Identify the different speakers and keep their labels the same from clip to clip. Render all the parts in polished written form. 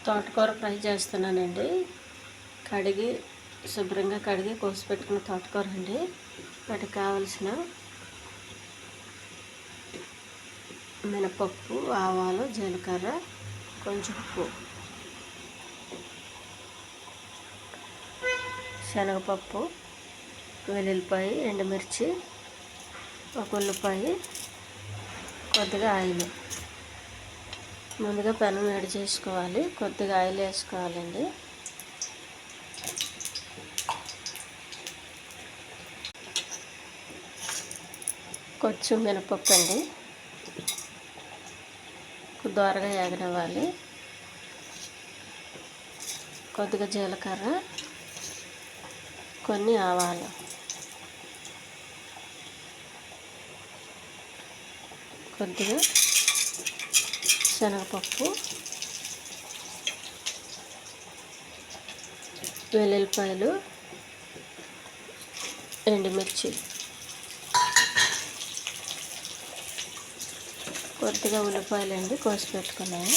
Speaker 1: తోటకూర ఫ్రై చేస్తున్నానండి. శుభ్రంగా కడిగి కోసి పెట్టుకున్న తోటకూర అండి. వాటికి కావలసిన మినపప్పు, ఆవాలు, జీలకర్ర, కొంచెం ఉప్పు, శనగపప్పు, వెల్లుల్లిపాయ, ఎండుమిర్చి, ఒక ఉల్లిపాయ, కొద్దిగా ఆయిల్. ముందుగా పెనం వేడి చేసుకోవాలి. కొద్దిగా ఆయిల్ వేసుకోవాలండి. కొంచెం మినపప్పు అండి దోరగా ఎగనివ్వాలి. కొద్దిగా జీలకర్ర, కొన్ని ఆవాలు, కొద్దిగా శనగపప్పు, వెల్లుల్లిపాయలు, ఎండుమిర్చి, కొద్దిగా ఉల్లిపాయలు అండి కోసి పెట్టుకున్నాము.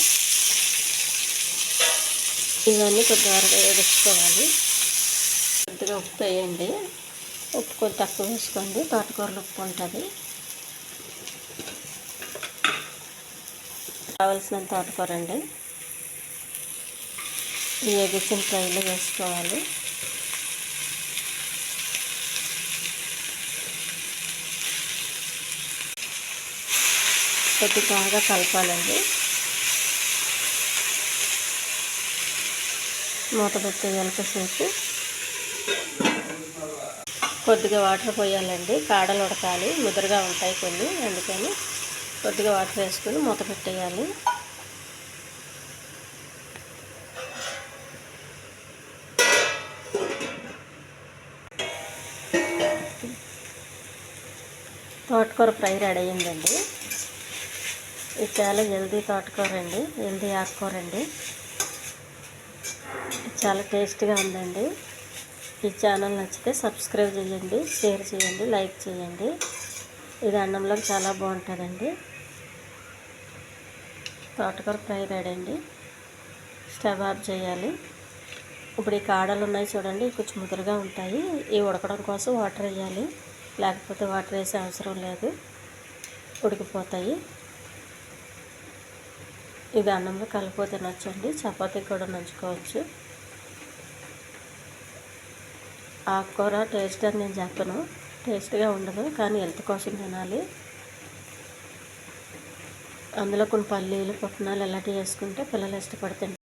Speaker 1: ఇవన్నీ కొద్దిగా వేసుకోవాలి. కొద్దిగా ఉప్పు వేయండి. ఉప్పు కొద్ది తక్కువ వేసుకోండి, తోటకూరలో ఉప్పు ఉంటుంది. కావలసినంత తోటకూర అండి. ఈ ఎగిసిన ఫ్రైలో వేసుకోవాలి. కొద్ది బాగా కలపాలండి. మూత పెట్టేయాలి కాసేపు. కొద్దిగా వాటర్ పోయాలండి. కాడలు ఉడకాలి, ముదురుగా ఉంటాయి కొన్ని, అందుకని కొద్దిగా వాటర్ వేసుకొని మూత పెట్టేయాలి. తోటకూర ఫ్రై రెడీ అయ్యిందండి. ఇది చాలా హెల్దీ తోటకూర అండి, హెల్దీ ఆకుకూర అండి. చాలా టేస్ట్గా ఉందండి. ఈ ఛానల్ నచ్చితే సబ్స్క్రైబ్ చేయండి, షేర్ చేయండి, లైక్ చేయండి. ఇది అన్నంలో చాలా బాగుంటుందండి. తోటకూర ఫ్రై రెడీ అండి. స్టవ్ ఆఫ్ చేయాలి. ఇప్పుడు ఈ కాడలు ఉన్నాయి చూడండి, కొంచెం ముదురుగా ఉంటాయి. ఇవి ఉడకడం కోసం వాటర్ వేయాలి, లేకపోతే వాటర్ వేసే అవసరం లేదు, ఉడికిపోతాయి. ఇది అన్నంలో కలిపి తినొచ్చండి, చపాతీ కూడా నంచుకోవచ్చు. ఆకుకూర టేస్ట్ అని నేను చెప్పను, టేస్ట్గా ఉండదు, కానీ హెల్త్ కోసం తినాలి. అందులో కొన్ని పల్లీలు, పుట్నాలు ఇలాంటివి వేసుకుంటే పిల్లలు ఇష్టపడుతుంటారు.